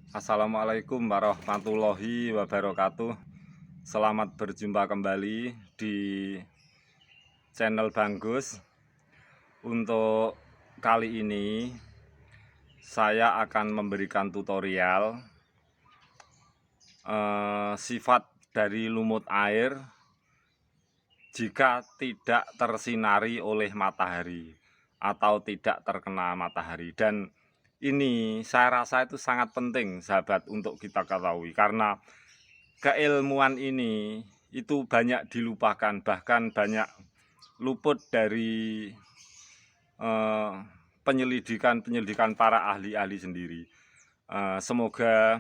Assalamualaikum warahmatullahi wabarakatuh. Selamat berjumpa kembali di channel Bang Gus. Untuk kali ini saya akan memberikan tutorial sifat dari lumut air jika tidak tersinari oleh matahari atau tidak terkena matahari. Dan ini saya rasa itu sangat penting sahabat untuk kita ketahui, karena keilmuan ini itu banyak dilupakan, bahkan banyak luput dari penyelidikan para ahli-ahli sendiri. Semoga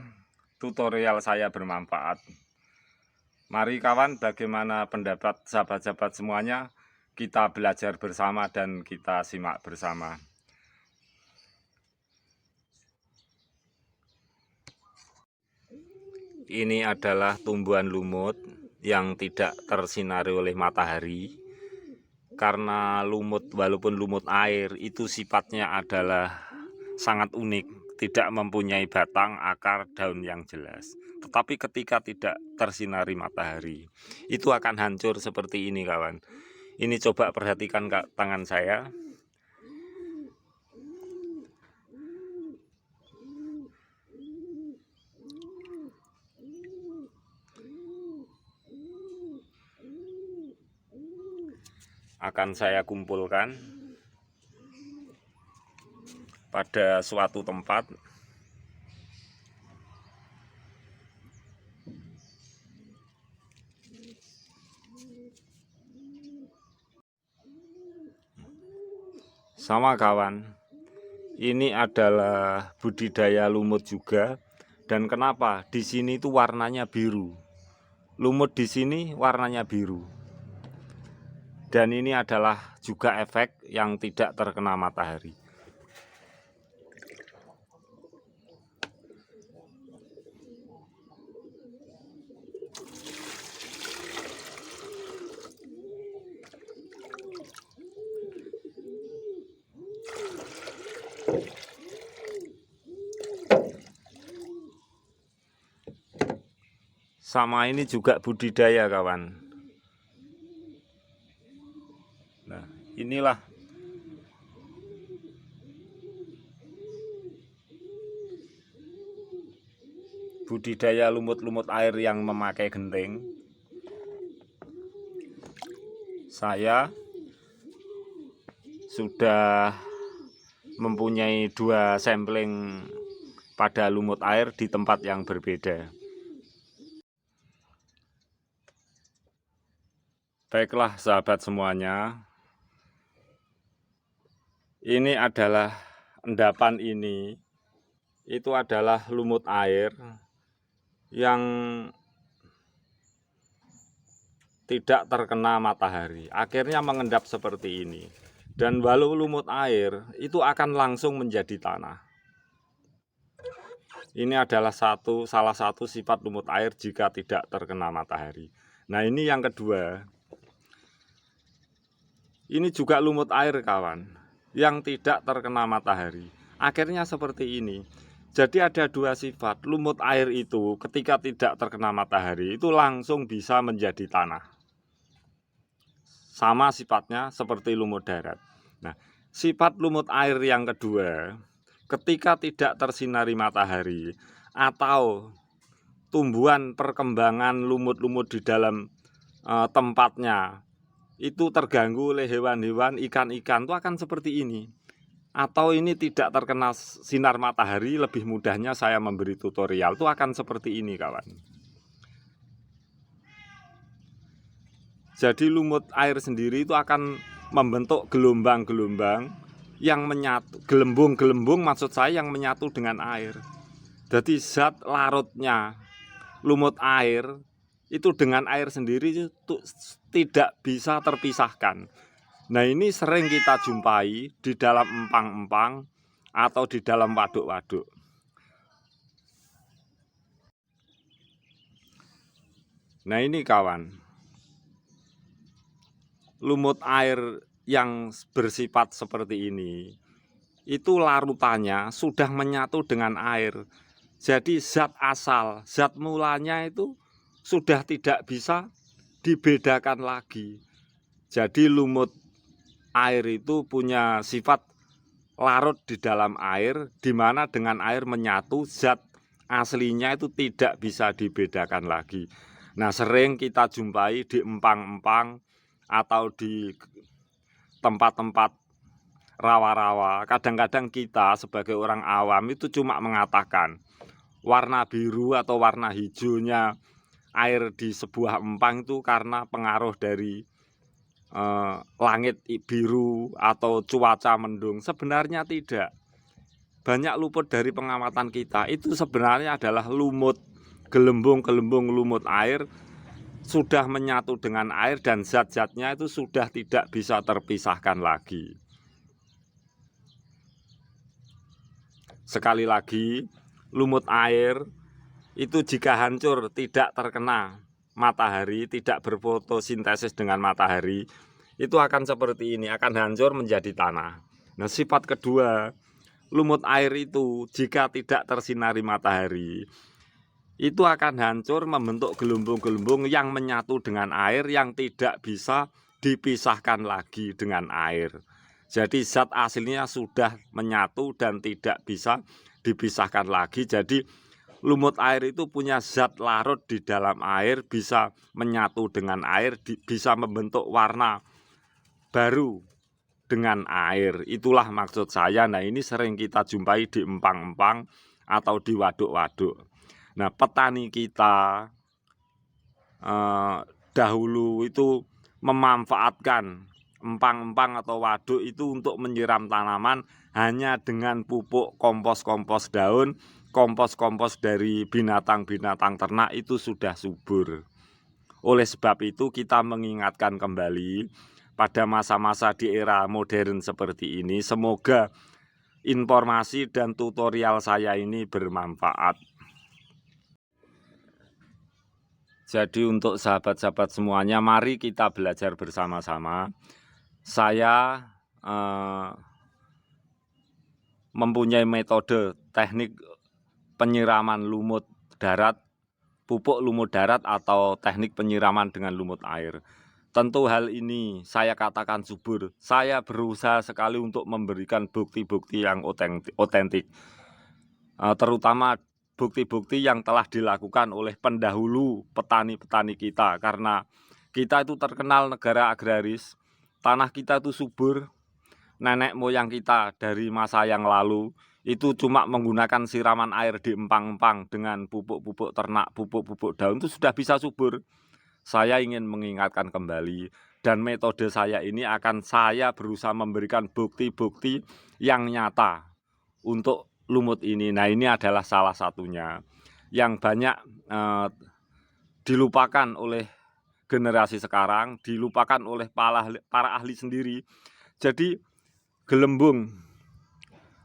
tutorial saya bermanfaat. Mari kawan, bagaimana pendapat sahabat-sahabat semuanya? Kita belajar bersama dan kita simak bersama. Ini adalah tumbuhan lumut yang tidak tersinari oleh matahari. Karena lumut, walaupun lumut air, itu sifatnya adalah sangat unik, tidak mempunyai batang, akar, daun yang jelas. Tetapi ketika tidak tersinari matahari, itu akan hancur seperti ini kawan. Ini coba perhatikan tangan saya. Akan saya kumpulkan pada suatu tempat. Sama kawan, ini adalah budidaya lumut juga. Dan kenapa di sini itu warnanya biru? Lumut di sini warnanya biru. Dan ini adalah juga efek yang tidak terkena matahari. Sama ini juga budidaya kawan. Nah, inilah budidaya lumut-lumut air yang memakai genting. Saya sudah mempunyai 2 sampling pada lumut air di tempat yang berbeda. Baiklah sahabat semuanya, ini adalah endapan ini. Itu adalah lumut air yang tidak terkena matahari, akhirnya mengendap seperti ini. Dan walau lumut air itu akan langsung menjadi tanah. Ini adalah salah satu sifat lumut air jika tidak terkena matahari. Nah, ini yang kedua. Ini juga lumut air kawan, yang tidak terkena matahari. Akhirnya seperti ini. Jadi ada 2 sifat. Lumut air itu ketika tidak terkena matahari itu langsung bisa menjadi tanah. Sama sifatnya seperti lumut darat. Nah, sifat lumut air yang kedua, ketika tidak tersinari matahari atau tumbuhan perkembangan lumut-lumut di dalam tempatnya itu terganggu oleh hewan-hewan, ikan-ikan, itu akan seperti ini. Atau ini tidak terkena sinar matahari, lebih mudahnya saya memberi tutorial, itu akan seperti ini kawan. Jadi lumut air sendiri itu akan membentuk gelombang-gelombang yang menyatu, gelembung-gelembung maksud saya yang menyatu dengan air. Jadi zat larutnya lumut air itu dengan air sendiri itu tidak bisa terpisahkan. Nah, ini sering kita jumpai di dalam empang-empang atau di dalam waduk-waduk. Nah, ini kawan, lumut air yang bersifat seperti ini itu larutannya sudah menyatu dengan air. Jadi zat asal, zat mulanya itu sudah tidak bisa dibedakan lagi. Jadi lumut air itu punya sifat larut di dalam air, di mana dengan air menyatu, zat aslinya itu tidak bisa dibedakan lagi. Nah, sering kita jumpai di empang-empang atau di tempat-tempat rawa-rawa. Kadang-kadang kita sebagai orang awam itu cuma mengatakan warna biru atau warna hijaunya air di sebuah empang itu karena pengaruh dari langit biru atau cuaca mendung. Sebenarnya tidak. Banyak luput dari pengamatan kita. Itu sebenarnya adalah lumut, gelembung-gelembung lumut air sudah menyatu dengan air dan zat-zatnya itu sudah tidak bisa terpisahkan lagi. Sekali lagi, lumut air itu jika hancur tidak terkena matahari, tidak berfotosintesis dengan matahari, itu akan seperti ini, akan hancur menjadi tanah. Nah, sifat kedua, lumut air itu jika tidak tersinari matahari, itu akan hancur membentuk gelembung-gelembung yang menyatu dengan air yang tidak bisa dipisahkan lagi dengan air. Jadi zat aslinya sudah menyatu dan tidak bisa dipisahkan lagi. Jadi lumut air itu punya zat larut di dalam air, bisa menyatu dengan air, bisa membentuk warna baru dengan air. Itulah maksud saya. Nah, ini sering kita jumpai di empang-empang atau di waduk-waduk. Nah, petani kita dahulu itu memanfaatkan empang-empang atau waduk itu untuk menyiram tanaman hanya dengan pupuk kompos-kompos daun, kompos-kompos dari binatang-binatang ternak itu sudah subur. Oleh sebab itu kita mengingatkan kembali pada masa-masa di era modern seperti ini, semoga informasi dan tutorial saya ini bermanfaat. Jadi untuk sahabat-sahabat semuanya, mari kita belajar bersama-sama. Saya mempunyai metode teknik penyiraman lumut darat, pupuk lumut darat atau teknik penyiraman dengan lumut air. Tentu hal ini saya katakan subur. Saya berusaha sekali untuk memberikan bukti-bukti yang otentik. Terutama bukti-bukti yang telah dilakukan oleh pendahulu petani-petani kita. Karena kita itu terkenal negara agraris, tanah kita itu subur. Nenek moyang kita dari masa yang lalu itu cuma menggunakan siraman air di empang-empang dengan pupuk-pupuk ternak, pupuk-pupuk daun itu sudah bisa subur. Saya ingin mengingatkan kembali, dan metode saya ini akan saya berusaha memberikan bukti-bukti yang nyata untuk lumut ini. Nah, ini adalah salah satunya yang banyak dilupakan oleh generasi sekarang, dilupakan oleh para ahli sendiri. Jadi gelembung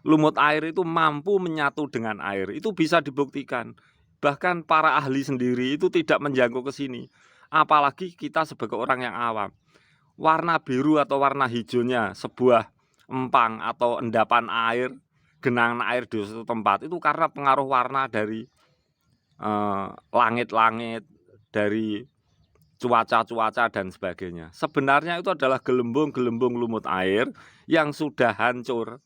lumut air itu mampu menyatu dengan air, itu bisa dibuktikan. Bahkan para ahli sendiri itu tidak menjangkau ke sini. Apalagi kita sebagai orang yang awam. Warna biru atau warna hijaunya sebuah empang atau endapan air, genangan air di suatu tempat itu karena pengaruh warna dari langit-langit, dari cuaca-cuaca dan sebagainya. Sebenarnya itu adalah gelembung-gelembung lumut air yang sudah hancur,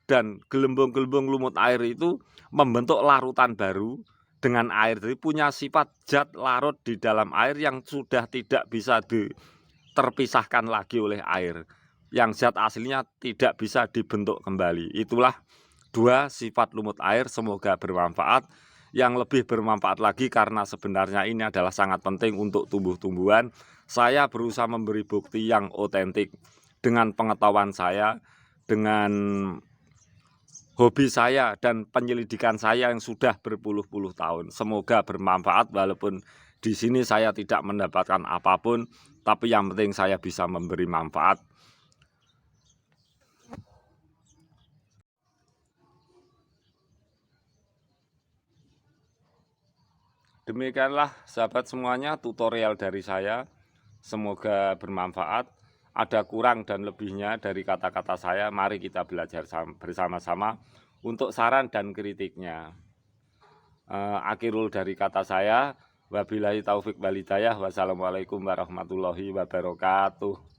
dan gelembung-gelembung lumut air itu membentuk larutan baru dengan air. Jadi punya sifat zat larut di dalam air yang sudah tidak bisa terpisahkan lagi oleh air, yang zat aslinya tidak bisa dibentuk kembali. Itulah dua sifat lumut air. Semoga bermanfaat. Yang lebih bermanfaat lagi, karena sebenarnya ini adalah sangat penting untuk tumbuh-tumbuhan, saya berusaha memberi bukti yang otentik dengan pengetahuan saya, dengan hobi saya dan penyelidikan saya yang sudah berpuluh-puluh tahun. Semoga bermanfaat, walaupun di sini saya tidak mendapatkan apapun, tapi yang penting saya bisa memberi manfaat. Demikianlah sahabat semuanya tutorial dari saya. Semoga bermanfaat. Ada kurang dan lebihnya dari kata-kata saya, mari kita belajar bersama-sama untuk saran dan kritiknya. Akhirul dari kata saya, wabillahi taufik wal hidayah. Wassalamualaikum warahmatullahi wabarakatuh.